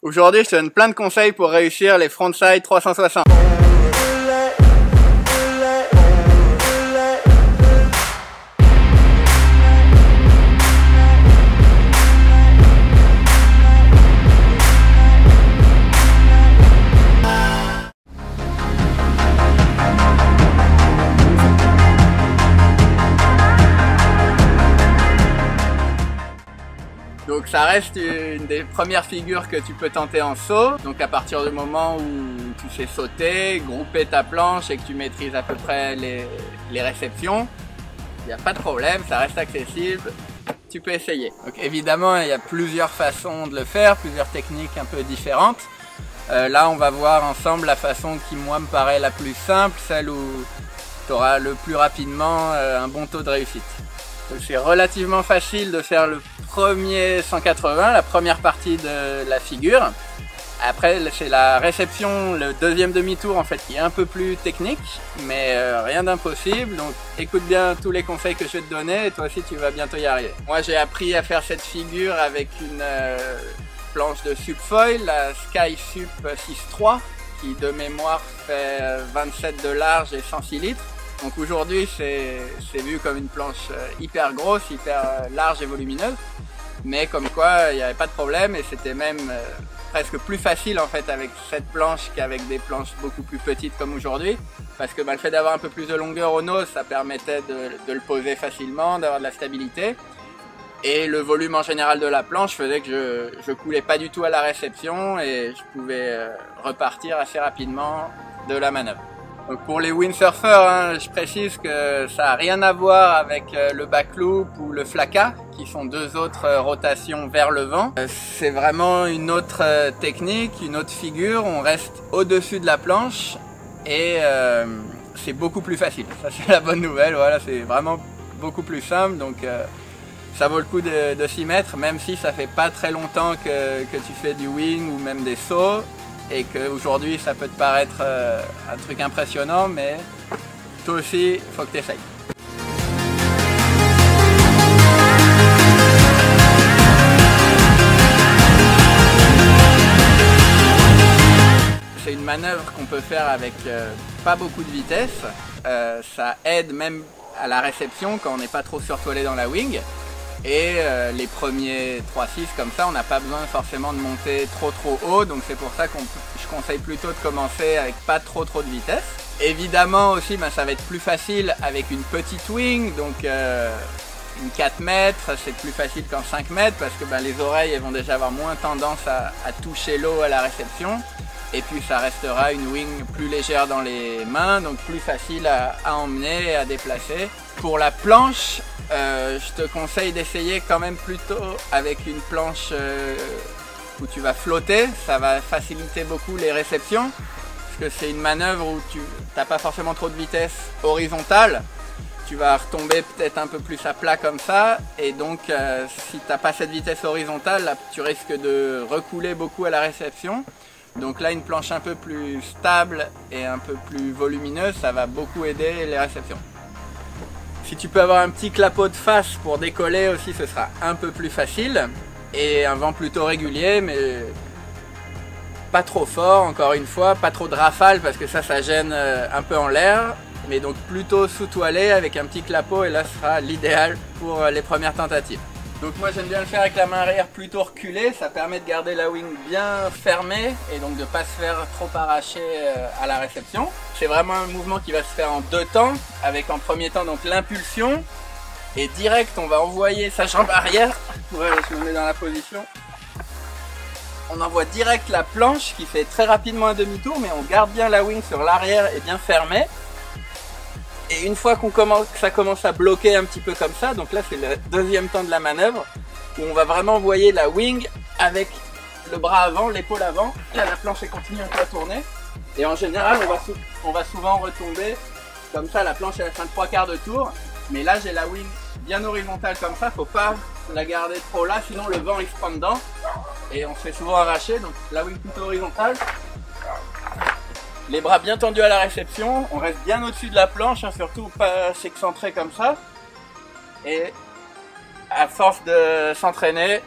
Aujourd'hui, je te donne plein de conseils pour réussir les frontside 360. Donc ça reste une des premières figures que tu peux tenter en saut. Donc à partir du moment où tu sais sauter, grouper ta planche et que tu maîtrises à peu près les réceptions, il n'y a pas de problème, ça reste accessible, tu peux essayer. Donc évidemment, il y a plusieurs façons de le faire, plusieurs techniques un peu différentes. Là, on va voir ensemble la façon qui, moi, me paraît la plus simple, celle où tu auras le plus rapidement un bon taux de réussite. C'est relativement facile de faire le premier 180, la première partie de la figure. Après, c'est la réception, le deuxième demi-tour en fait, qui est un peu plus technique, mais rien d'impossible. Donc écoute bien tous les conseils que je vais te donner et toi aussi tu vas bientôt y arriver. Moi j'ai appris à faire cette figure avec une planche de Subfoil, la Sky Sup 6.3, qui de mémoire fait 27 de large et 106 litres. Donc aujourd'hui c'est vu comme une planche hyper grosse, hyper large et volumineuse, mais comme quoi il n'y avait pas de problème et c'était même presque plus facile en fait avec cette planche qu'avec des planches beaucoup plus petites comme aujourd'hui, parce que le fait d'avoir un peu plus de longueur au nose, ça permettait de le poser facilement, d'avoir de la stabilité, et le volume en général de la planche faisait que je coulais pas du tout à la réception et je pouvais repartir assez rapidement de la manœuvre. Donc pour les windsurfers, hein, je précise que ça n'a rien à voir avec le backloop ou le flaka, qui sont deux autres rotations vers le vent. C'est vraiment une autre technique, une autre figure. On reste au-dessus de la planche et c'est beaucoup plus facile. Ça c'est la bonne nouvelle, voilà, c'est vraiment beaucoup plus simple. Donc ça vaut le coup de s'y mettre, même si ça fait pas très longtemps que tu fais du wing ou même des sauts. Et qu'aujourd'hui ça peut te paraître un truc impressionnant, mais toi aussi, il faut que tu essayes. C'est une manœuvre qu'on peut faire avec pas beaucoup de vitesse. Ça aide même à la réception quand on n'est pas trop surtoilé dans la wing. Et les premiers 3-6 comme ça, on n'a pas besoin forcément de monter trop haut, donc c'est pour ça que je conseille plutôt de commencer avec pas trop de vitesse. Évidemment aussi, ça va être plus facile avec une petite wing, donc une 4 mètres, c'est plus facile qu'en 5 mètres parce que les oreilles elles vont déjà avoir moins tendance à toucher l'eau à la réception. Et puis ça restera une wing plus légère dans les mains, donc plus facile à emmener et à déplacer. Pour la planche, je te conseille d'essayer quand même plutôt avec une planche où tu vas flotter, ça va faciliter beaucoup les réceptions, parce que c'est une manœuvre où tu n'as pas forcément trop de vitesse horizontale, tu vas retomber peut-être un peu plus à plat comme ça, et donc si tu n'as pas cette vitesse horizontale, là, tu risques de recouler beaucoup à la réception. Donc là, une planche un peu plus stable et un peu plus volumineuse, ça va beaucoup aider les réceptions. Si tu peux avoir un petit clapot de face pour décoller aussi, ce sera un peu plus facile. Et un vent plutôt régulier, mais pas trop fort, encore une fois, pas trop de rafale parce que ça gêne un peu en l'air. Mais donc plutôt sous-toilé avec un petit clapot, et là ce sera l'idéal pour les premières tentatives. Donc moi j'aime bien le faire avec la main arrière plutôt reculée, ça permet de garder la wing bien fermée et donc de ne pas se faire trop arracher à la réception. C'est vraiment un mouvement qui va se faire en deux temps, avec en premier temps donc l'impulsion, et direct on va envoyer sa jambe arrière. Ouais, je me mets dans la position. On envoie direct la planche qui fait très rapidement un demi-tour, mais on garde bien la wing sur l'arrière et bien fermée. Et une fois que ça commence à bloquer un petit peu comme ça, donc là c'est le deuxième temps de la manœuvre, où on va vraiment envoyer la wing avec le bras avant, l'épaule avant. Là la planche continue un peu à tourner. Et en général on va souvent retomber comme ça, la planche elle fait un 3/4 de tour. Mais là j'ai la wing bien horizontale comme ça, faut pas la garder trop là, sinon le vent il se prend dedans. Et on se fait souvent arracher, donc la wing plutôt horizontale. Les bras bien tendus à la réception, on reste bien au-dessus de la planche, hein, surtout pas s'excentrer comme ça. Et à force de s'entraîner,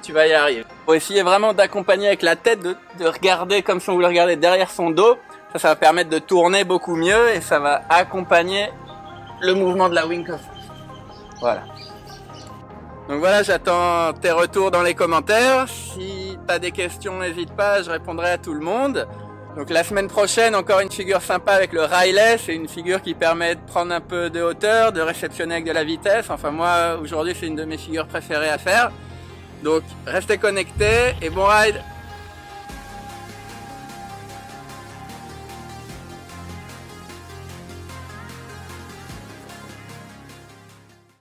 tu vas y arriver. Faut essayer vraiment d'accompagner avec la tête, de regarder comme si on voulait regarder derrière son dos. Ça va permettre de tourner beaucoup mieux et ça va accompagner le mouvement de la wing comme ça. Voilà. Donc voilà, j'attends tes retours dans les commentaires. Si tu as des questions, n'hésite pas, je répondrai à tout le monde. Donc la semaine prochaine, encore une figure sympa avec le Riley. C'est une figure qui permet de prendre un peu de hauteur, de réceptionner avec de la vitesse. Enfin moi, aujourd'hui, c'est une de mes figures préférées à faire. Donc restez connectés et bon ride!